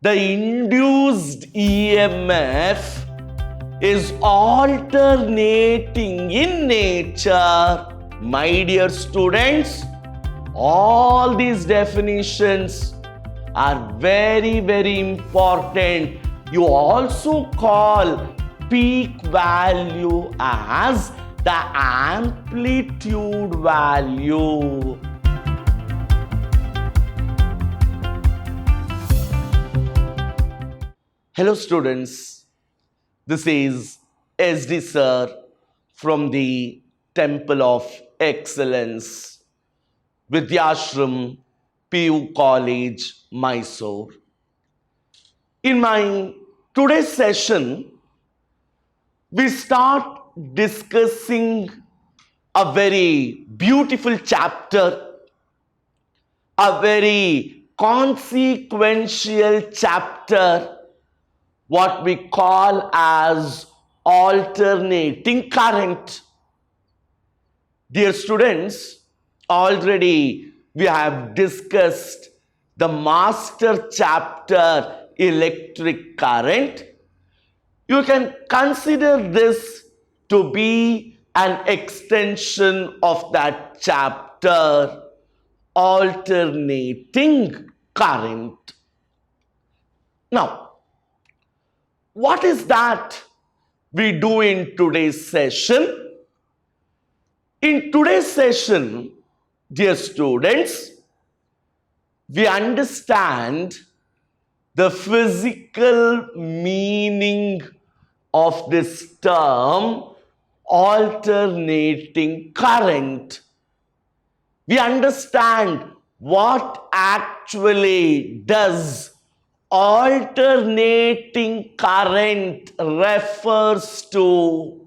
the induced EMF is alternating in nature. My dear students, all these definitions are very, very important. You also call peak value as the amplitude value. Hello students, this is SD Sir from the Temple of Excellence, Vidyashram, PU College, Mysore. In my today's session, we start discussing a very beautiful chapter, a very consequential chapter, what we call as alternating current. Dear students, already we have discussed the master chapter, electric current. You can consider this to be an extension of that chapter, alternating current. Now, what is that we do in today's session? In today's session, dear students, we understand the physical meaning of this term, alternating current. We understand what actually does alternating current refers to,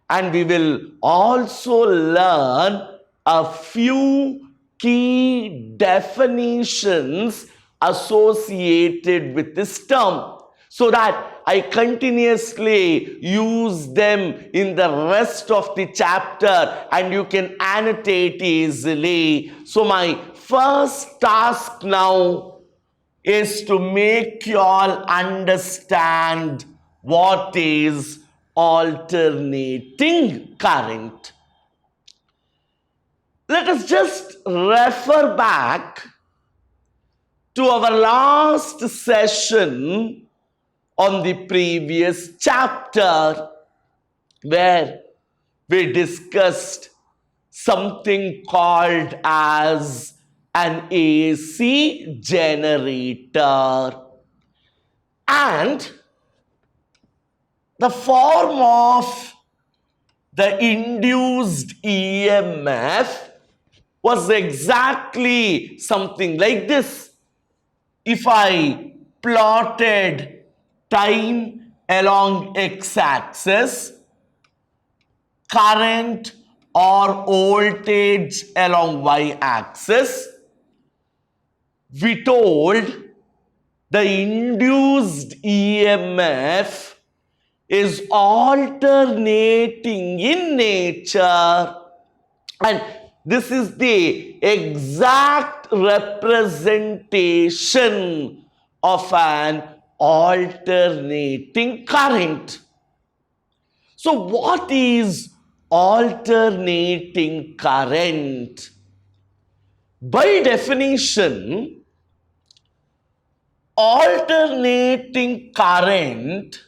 and we will also learn a few key definitions associated with this term, so that I continuously use them in the rest of the chapter and you can annotate easily. So my first task now is to make you all understand what is alternating current. Let us just refer back to our last session on the previous chapter, where we discussed something called as an AC generator, and the form of the induced EMF was exactly something like this. If I plotted time along x-axis, current or voltage along y-axis, we told the induced EMF is alternating in nature, and this is the exact representation of an alternating current. So what is alternating current? By definition, alternating current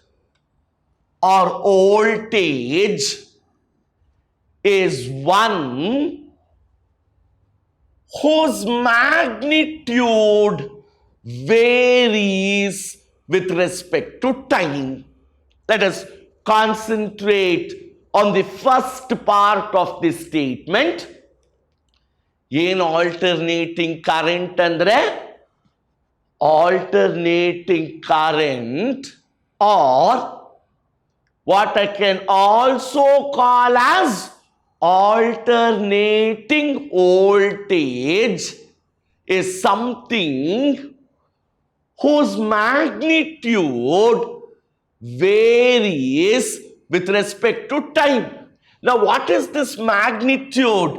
or voltage is one whose magnitude varies with respect to time. Let us concentrate on the first part of this statement. ಏನು alternating current ಅಂದ್ರೆ alternating current, or what I can also call as alternating voltage, is something whose magnitude varies with respect to time. Now, what is this magnitude?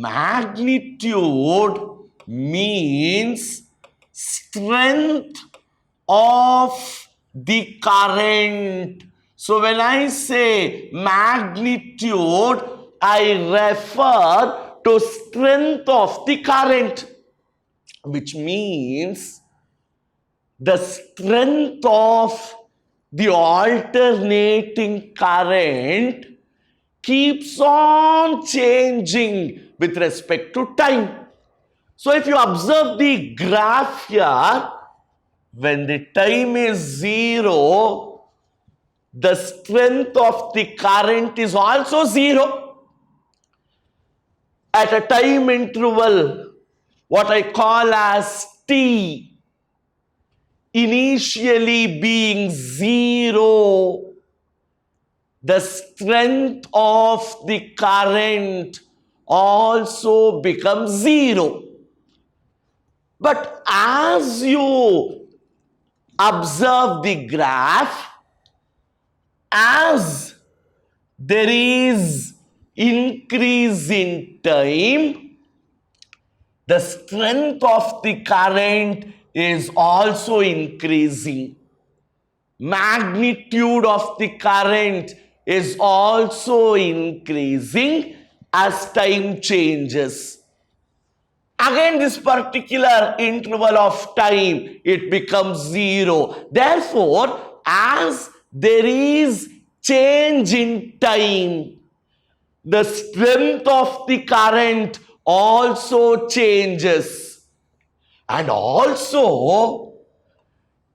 Magnitude means strength of the current. So when I say magnitude, I refer to strength of the current, which means the strength of the alternating current keeps on changing with respect to time. So if you observe the graph here, when the time is 0, the strength of the current is also 0. At a time interval, what I call as t, initially being 0, the strength of the current also becomes 0. But as you observe the graph, as there is increase in time, the strength of the current is also increasing. Magnitude of the current is also increasing as time changes. Again, this particular interval of time, it becomes 0. Therefore, as there is change in time, the strength of the current also changes. And also,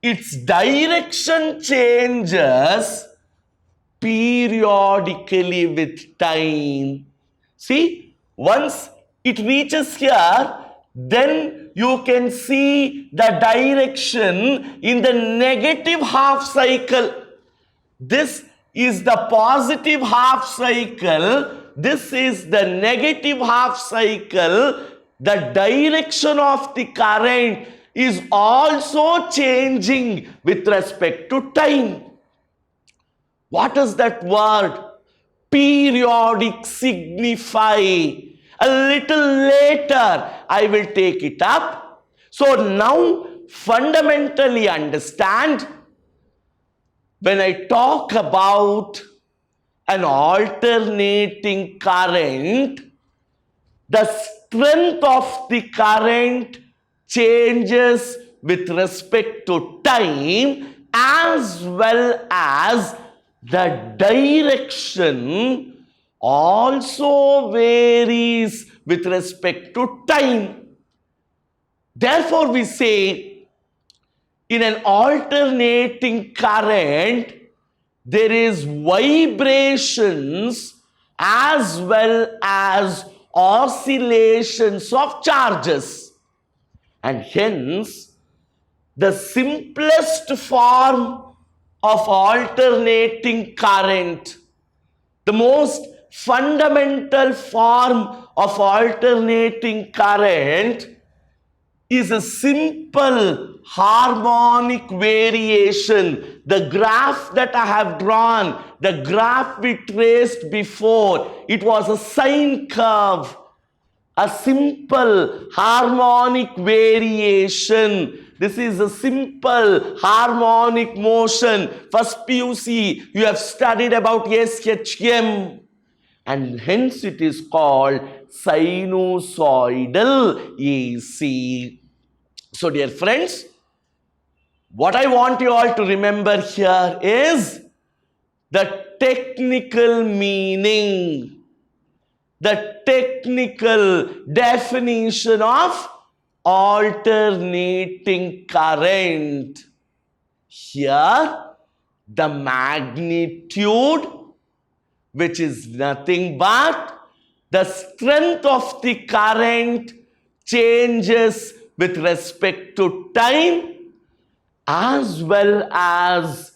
its direction changes periodically with time. See, once it reaches here, then you can see the direction in the negative half cycle. This is the positive half cycle. This is the negative half cycle. The direction of the current is also changing with respect to time. What does that word periodic signify? A little later, I will take it up. So now, fundamentally understand, when I talk about an alternating current, the strength of the current changes with respect to time, as well as the direction also varies with respect to time. Therefore, we say in an alternating current, there is vibrations as well as oscillations of charges. And hence, the simplest form of alternating current, the most fundamental form of alternating current, is a simple harmonic variation. The graph that I have drawn, the graph we traced before, it was a sine curve, a simple harmonic variation. This is a simple harmonic motion. First PUC, you have studied about SHM, and hence it is called sinusoidal AC. So dear friends, what I want you all to remember here is the technical meaning, the technical definition of alternating current. Here, the magnitude, which is nothing but the strength of the current, changes with respect to time, as well as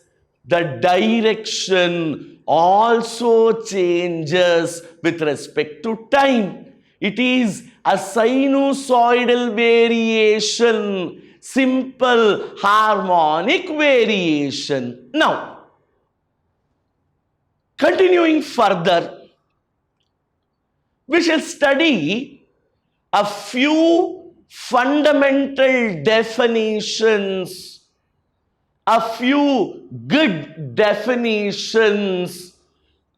the direction also changes with respect to time. It is a sinusoidal variation, simple harmonic variation. Now, continuing further, we shall study a few fundamental definitions a few good definitions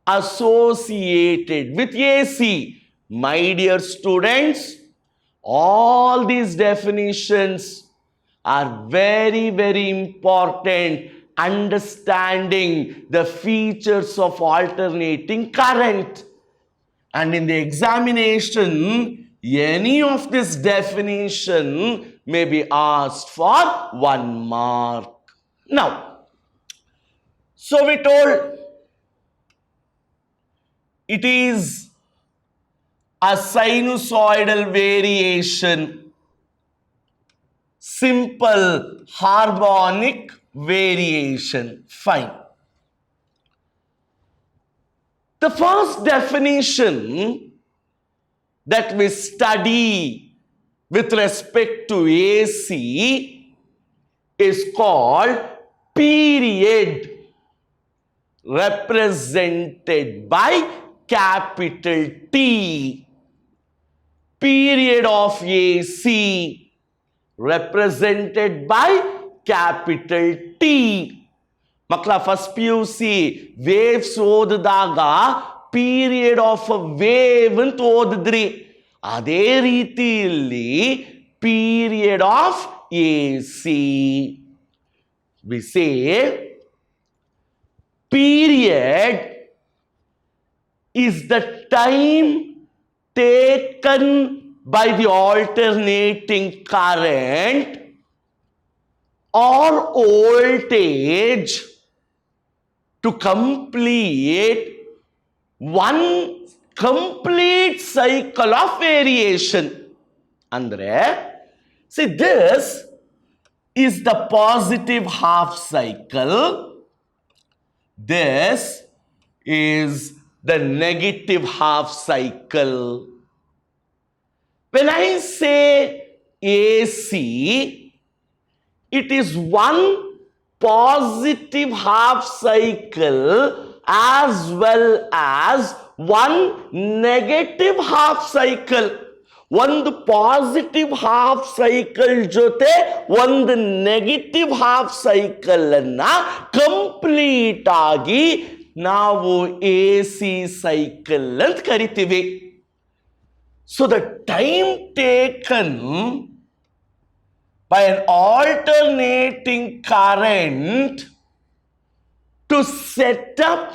associated with AC. My dear students, all these definitions are very, very important. Understanding the features of alternating current. And in the examination, any of this definition may be asked for 1 mark. Now, so we told it is a sinusoidal variation, simple harmonic variation. Fine. The first definition that we study with respect to AC is called period, represented by capital T. Period of AC represented by capital T. ಮಕ್ಕಳ first P U C waves ಓದಿದಾಗ period of a wave ಅಂತ ಓದಿದ್ರಿ. ಅದೇ ರೀತಿಯಲ್ಲಿ period of A C we say period is the time taken by the alternating current or voltage to complete one complete cycle of variation. Andre, see, this is the positive half cycle. This is the negative half cycle. When I say AC, it is one positive half cycle as well as one negative half cycle. ಒಂದು positive half cycle ಜೊತೆ ಒಂದು negative half cycle ಅನ್ನ complete ಆಗಿ ನಾವು A C cycle ಅಂತ ಕರಿತೀವಿ. So the time taken by an alternating current to set up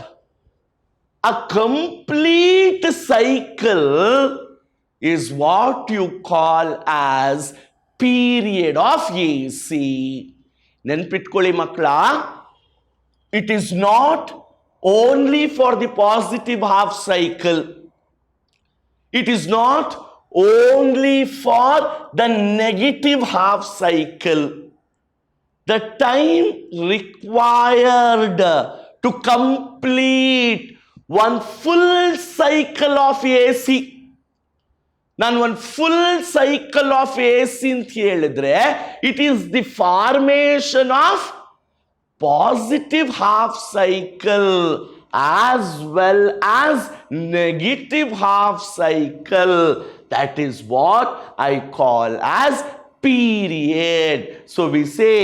a complete cycle is what you call as period of AC. ನೆನ್ಪಿಟ್ಕೊಳ್ಳಿ ಮಕ್ಕಳ, it is not only for the positive half cycle. It is not only for the negative half cycle. The time required to complete one full cycle of AC. ನಾನು ಒಂದು full cycle of A C ಅಂತ ಹೇಳಿದ್ರೆ it is the formation of positive half cycle as well as negative half cycle. That is what I call as period. So we say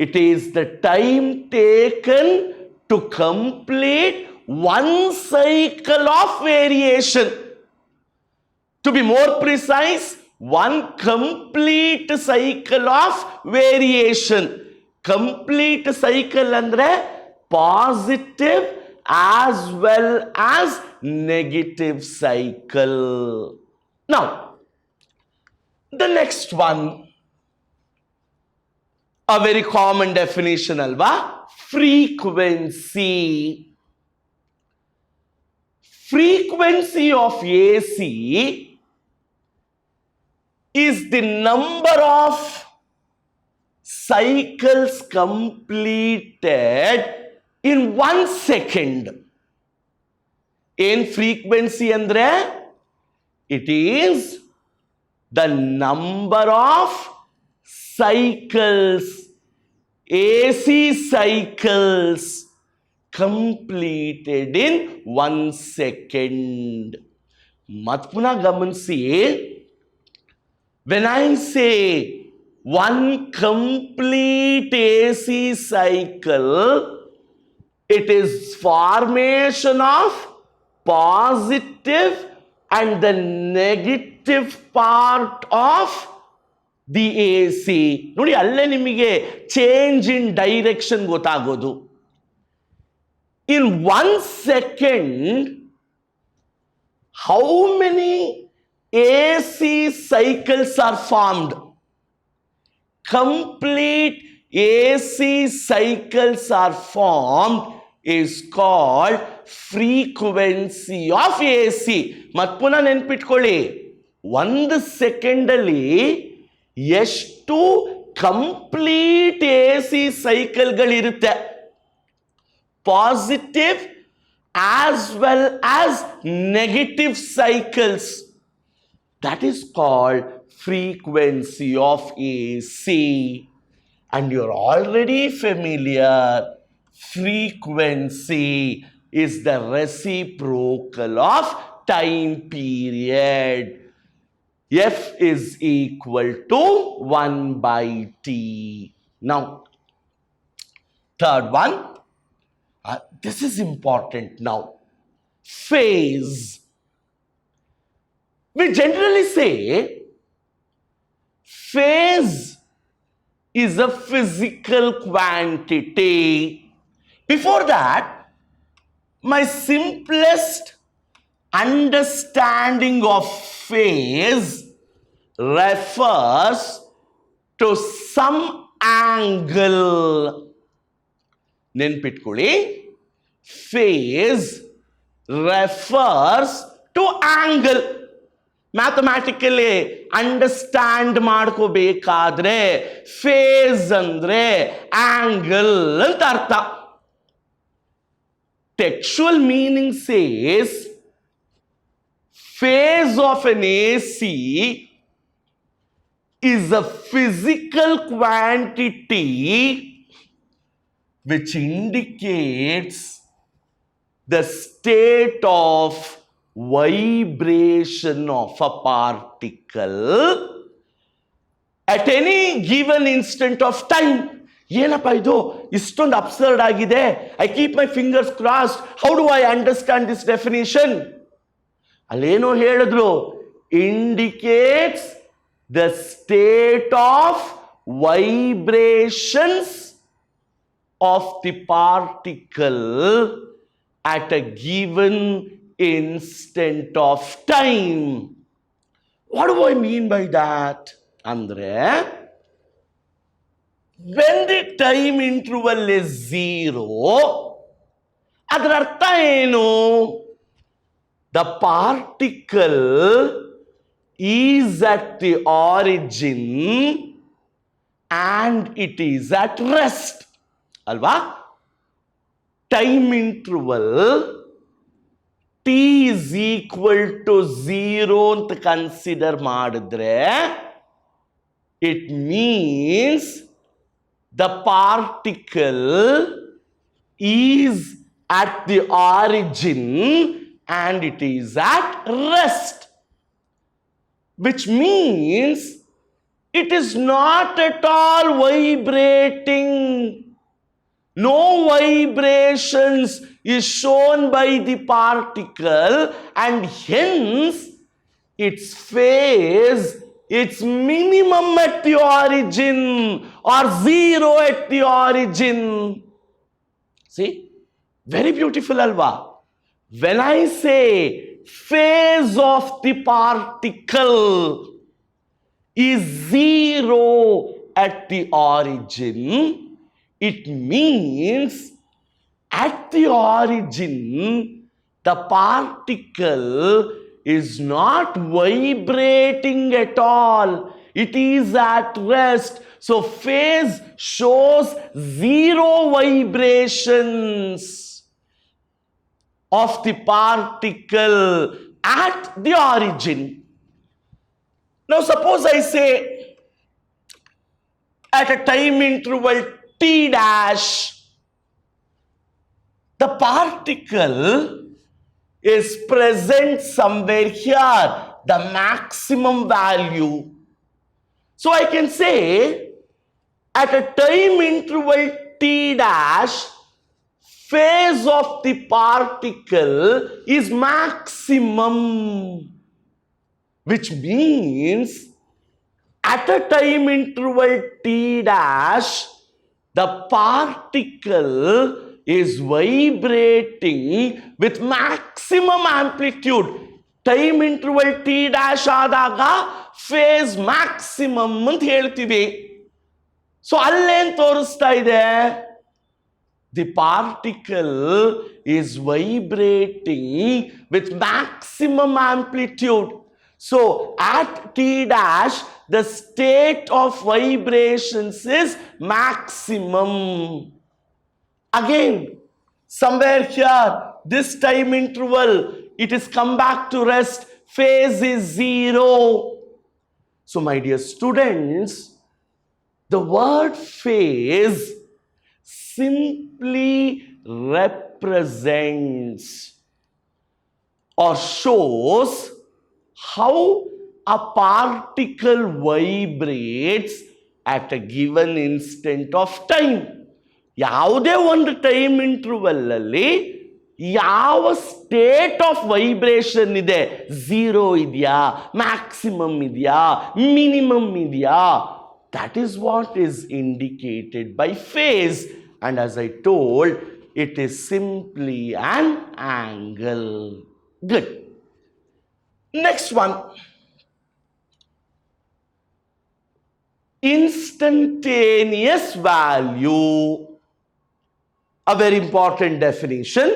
it is the time taken to complete one cycle of variation. To be more precise, one complete cycle of variation. Complete cycle andre positive as well as negative cycle. Now, the next one, a very common definition, alva, frequency. Frequency of AC is the number of cycles completed in 1 second. In frequency andre, it is the number of cycles, AC cycles completed in 1 second. ಮತ್ ಪುನಃ ಗಮನಿಸಿ, when I say one complete AC cycle, it is formation of positive and the negative part of the AC. ನೋಡಿ ಅಲ್ಲೇ ನಿಮಗೆ change in direction ಗೊತ್ತಾಗೋದು. In 1 second, how many AC cycles are formed? Complete AC cycles are formed is called frequency of AC. ಮತ್ ಪುನಃ ನೆನ್ಪಿಟ್ಕೊಳ್ಳಿ, 1 ಸೆಕೆಂಡಲ್ಲಿ ಎಷ್ಟು complete AC ಸೈಕಲ್ಗಳಿರುತ್ತೆ, positive as well as negative cycles. That is called frequency of AC. And you're already familiar. Frequency is the reciprocal of time period. F is equal to 1 by T. Now, third one. This is important now. Phase. We generally say phase is a physical quantity. Before that, my simplest understanding of phase refers to some angle. ನೆನ್ಪಿಟ್ಕೊಳ್ಳಿ, phase refers to angle. Mathematically understand ಮಾಡ್ಕೋಬೇಕಾದ್ರೆ phase ಅಂದ್ರೆ angle ಅಂತ ಅರ್ಥ. Textual meaning says phase of an AC is a physical quantity which indicates the state of vibration of a particle at any given instant of time. ಏನಪ್ಪ ಇದು ಇಷ್ಟೊಂದು absurd ಆಗಿದೆ? I keep my fingers crossed. How do I understand this definition? ಅಲ್ಲೇನೋ ಹೇಳಿದ್ರು, indicates the state of vibrations of the particle at a given instant of time. What do I mean by that? Andre, when the time interval is 0, adar artha enu? The particle is at the origin and it is at rest. ಅಲ್ವಾ? Time interval t is equal to 0 ಅಂತ consider ಮಾಡಿದ್ರೆ it means the particle is at the origin and it is at rest, which means it is not at all vibrating. No vibrations is shown by the particle and hence its phase, its minimum at the origin or 0 at the origin. See, very beautiful alva. When I say phase of the particle is 0 at the origin, it means at the origin the particle is not vibrating at all. It is at rest. So phase shows 0 vibrations of the particle at the origin. Now suppose I say at a time interval t dash, the particle is present somewhere here, the maximum value. So I can say at a time interval t dash, phase of the particle is maximum, which means at a time interval t dash, the particle is vibrating with maximum amplitude. Time interval t dash ಆದಾಗ phase maximum ಅಂತ ಹೇಳ್ತೀವಿ. So ಅಲ್ಲೇನ್ ತೋರಿಸ್ತಾ ಇದೆ? The particle is vibrating with maximum amplitude. So at t dash, the state of vibrations is maximum. Again, somewhere here, this time interval, it is come back to rest, phase is 0. So my dear students, the word phase simply represents or shows how a particle vibrates at a given instant of time. ಯಾವುದೇ ಒಂದು time interval ಅಲ್ಲಿ ಯಾವ state of vibration ಇದೆ, 0 ಇದೆಯಾ, maximum ಇದೆಯಾ, minimum ಇದೆಯಾ, that is what is indicated by phase. And as I told, it is simply an angle. Good. Next one. Instantaneous value. A very important definition.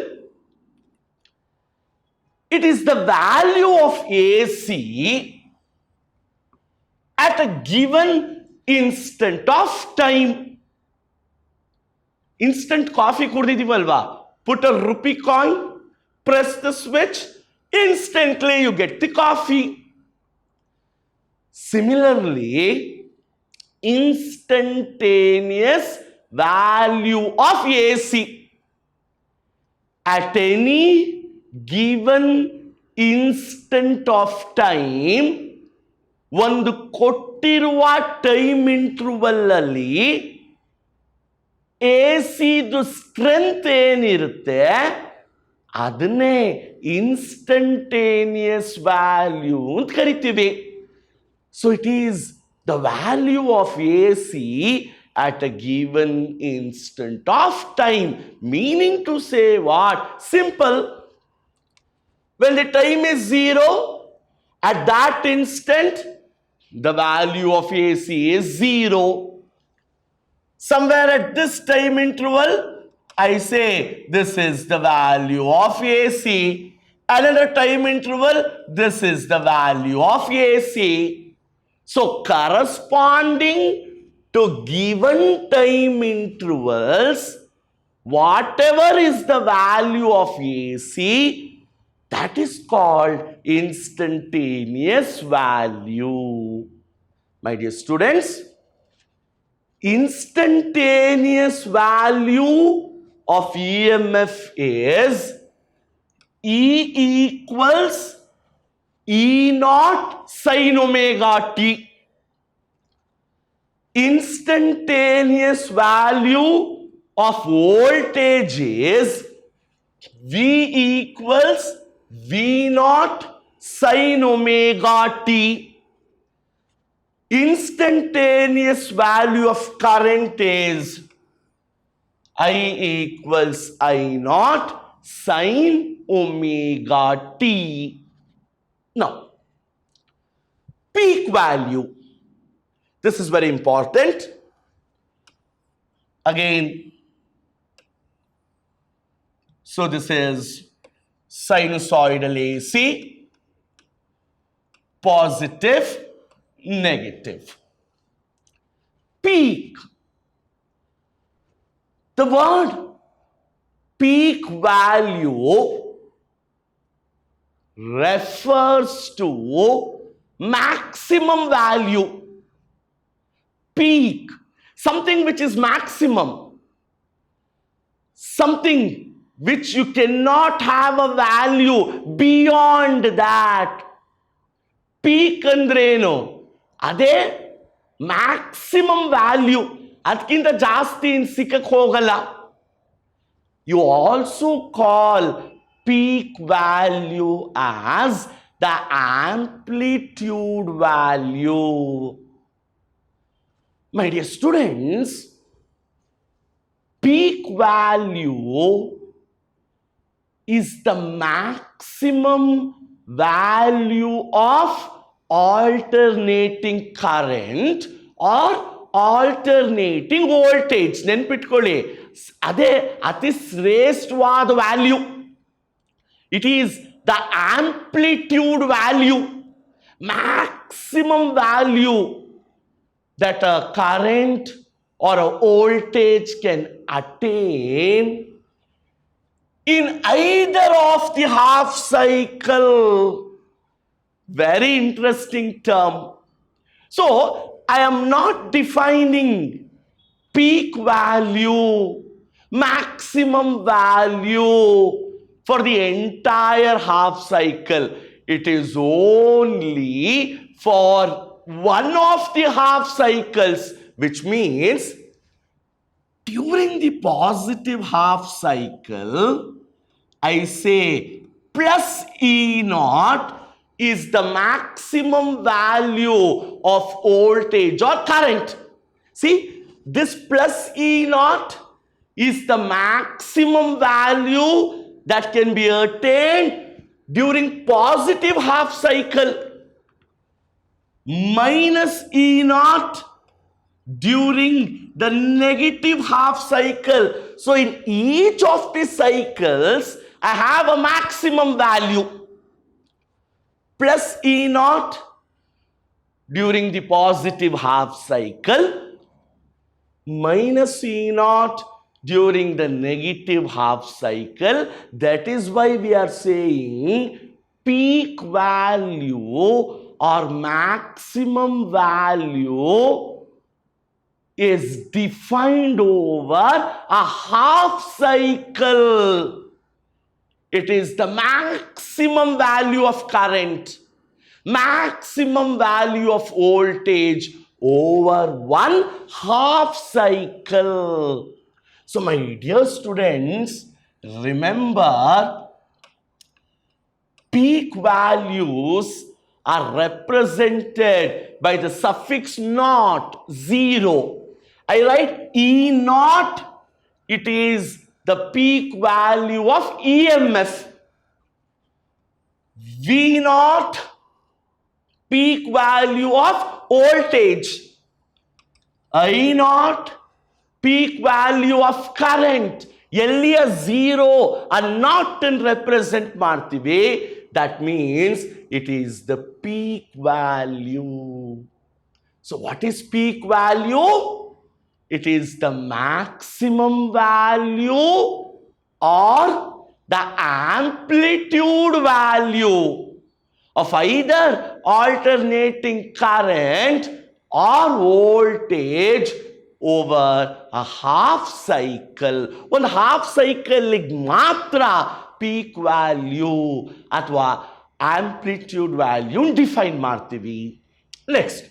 It is the value of AC at a given instant of time. Instant coffee ಕುಡಿದಿವಲ್ವಾ? Put a rupee coin, press the switch, instantly you get the coffee. Similarly, instantaneous value of AC at any given instant of time, ಒಂದು ಕೊಟ್ಟಿರುವ time interval ಅಲ್ಲಿ ಎಸಿದು strength ಏನಿರುತ್ತೆ ಅದನ್ನೇ instantaneous value ಅಂತ ಕರಿತೀವಿ. So it is the value of AC at a given instant of time, meaning to say what? Simple. When the time is 0, at that instant, the value of AC is 0. Somewhere at this time interval, I say this is the value of AC. Another time interval, this is the value of AC. So corresponding to given time intervals, whatever is the value of AC, that is called instantaneous value. My dear students, instantaneous value of EMF is E equals E naught sin omega t. Instantaneous value of voltage is V equals V naught sin omega t. Instantaneous value of current is I equals I naught sin omega t. Now, peak value. This is very important. Again, so this is sinusoidal AC, positive, negative. Peak. The word peak value refers to maximum value. Peak, something which is maximum, something which you cannot have a value beyond that. Peak andreno, ade maximum value. ಅದಕ್ಕಿಂತ ಜಾಸ್ತಿ ಇನ್ ಸಿಕ್ಕಕ್ಕೆ ಹೋಗಲ್ಲ. You also call peak value as the amplitude value. My dear students, peak value is the maximum value of alternating current or alternating voltage. ನೆನ್ಪಿಟ್ಕೊಳ್ಳಿ, ಅದೇ ಅತಿ ಶ್ರೇಷ್ಠವಾದ value. It is the amplitude value, maximum value that a current or a voltage can attain in either of the half cycle. Very interesting term. So I am not defining peak value, maximum value for the entire half cycle. It is only for one of the half cycles, which means during the positive half cycle, I say plus E naught is the maximum value of voltage or current. See, this plus E naught is the maximum value that can be attained during positive half cycle, minus E naught during the negative half cycle. So in each of the cycles, I have a maximum value. Plus E naught during the positive half cycle, minus E naught during the negative half cycle. That is why we are saying peak value or maximum value is defined over a half cycle. It is the maximum value of current, maximum value of voltage over one half cycle. So my dear students, remember, peak values are represented by the suffix naught, 0. I write E naught, it is the peak value of EMF. V naught, peak value of voltage. I naught, peak value of current. ಎಲ್ಲಿಯ 0 and not in represent ಮಾಡ್ತೀವಿ, that means it is the peak value. So what is peak value? It is the maximum value or the amplitude value of either alternating current or voltage over a half cycle. ಒಂದು half ಸೈಕಲ್ಗೆ ಮಾತ್ರ peak value ಅಥವಾ amplitude value define ಮಾಡ್ತೀವಿ. Next,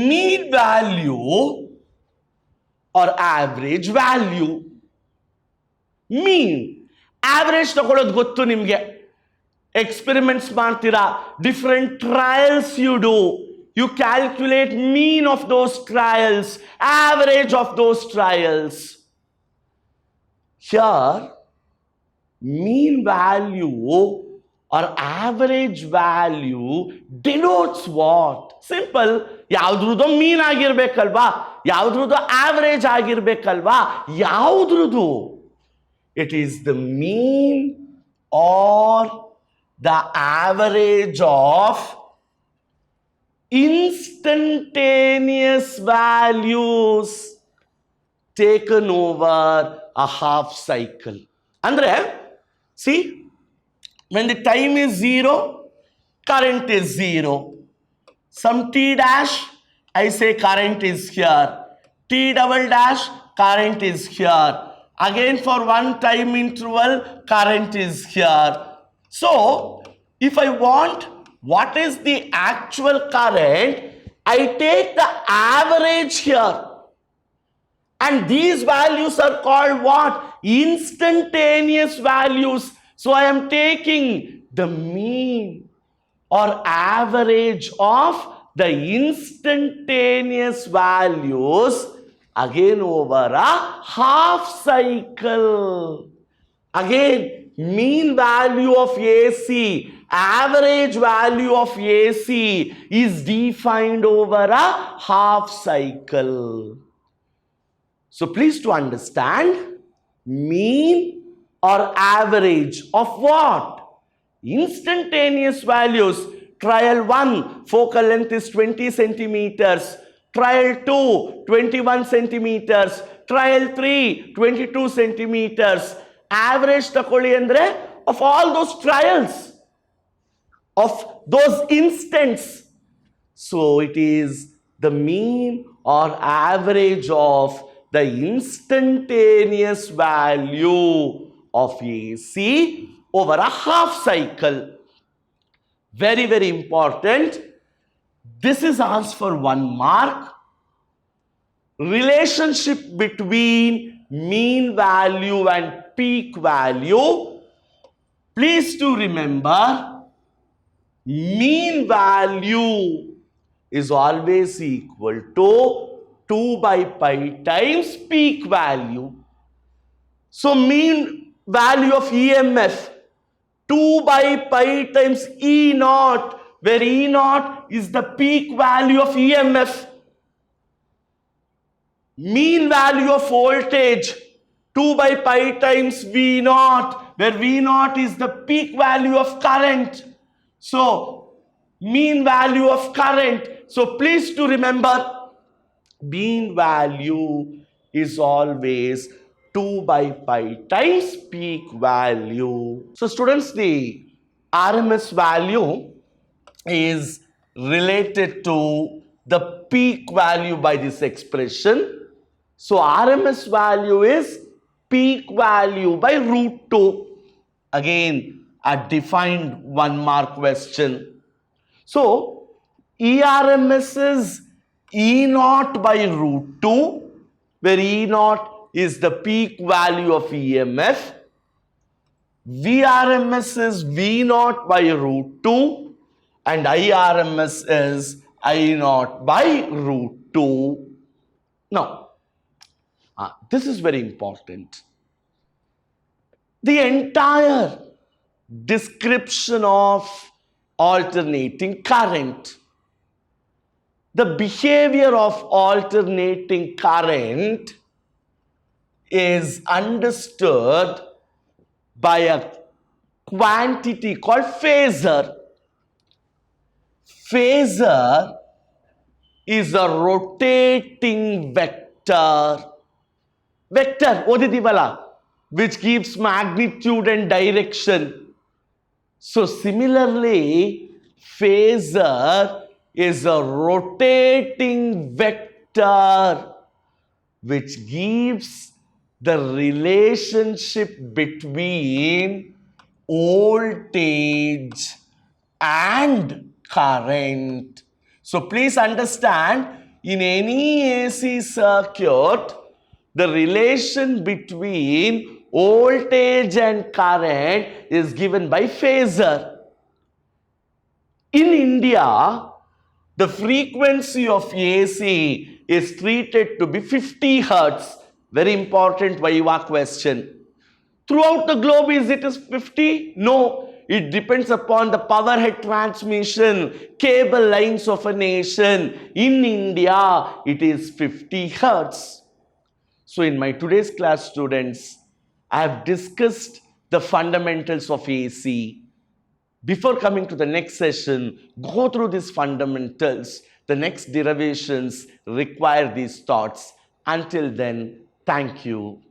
mean value or average value. mean, average ತಗೊಳ್ಳೋದು ಗೊತ್ತು ನಿಮಗೆ. Experiments ಮಾಡ್ತೀರಾ, different trials you do, you calculate mean of those trials, average of those trials. Here, mean value or average value denotes what? Simple. ಯಾವುದ್ರದ್ದು mean ಆಗಿರ್ಬೇಕಲ್ವಾ, ಯಾವುದ್ರದ್ದು average ಆಗಿರ್ಬೇಕಲ್ವಾ, ಯಾವುದ್ರದ್ದು? It is the mean or the average of instantaneous values taken over a half cycle. Andre, see, when the time is 0, current is 0. Some t dash, I say current is here. T double dash, current is here. Again for one time interval, current is here. So, if I want what is the actual current, I take the average here. And these values are called what? Instantaneous values. So I am taking the mean or average of the instantaneous values again over a half cycle. Again, mean value of AC, average value of AC is defined over a half cycle. So please to understand, mean or average of what? Instantaneous values. Trial 1, focal length is 20 centimeters. Trial 2, 21 centimeters. Trial 3, 22 centimeters. Average takoli andre of all those trials, of those instants. So it is the mean or average of the instantaneous value of AC over a half cycle. Very, very important. This is asked for 1 mark. Relationship between mean value and peak value. Please to remember, mean value is always equal to 2 by pi times peak value. So mean value of EMF, 2 by pi times E naught, where E naught is the peak value of EMF. Mean value of voltage, 2 by pi times V naught, where V naught is the peak value of current. So mean value of current. So please to remember, mean value is always 2 by pi times peak value. So students, the RMS value is related to the peak value by this expression. So RMS value is peak value by root 2. Again, a defined 1 mark question. So ERMS is E naught by root 2, where E naught is the peak value of EMF. VRMS is V naught by root 2, and IRMS is I naught by root 2. Now, this is very important. The entire description of alternating current, the behavior of alternating current is understood by a quantity called phasor. Phasor is a rotating vector. Vector, which gives magnitude and direction. So similarly, phasor is a rotating vector which gives the relationship between voltage and current. So please understand, in any AC circuit, the relation between voltage and current is given by phasor. In India, the frequency of AC is treated to be 50 Hertz. Very important Viva question. Throughout the globe, is it 50? No. It depends upon the power head transmission, cable lines of a nation. In India, it is 50 Hertz. So in my today's class, students, I have discussed the fundamentals of AC. Before coming to the next session, go through these fundamentals. The next derivations require these thoughts. Until then, thank you.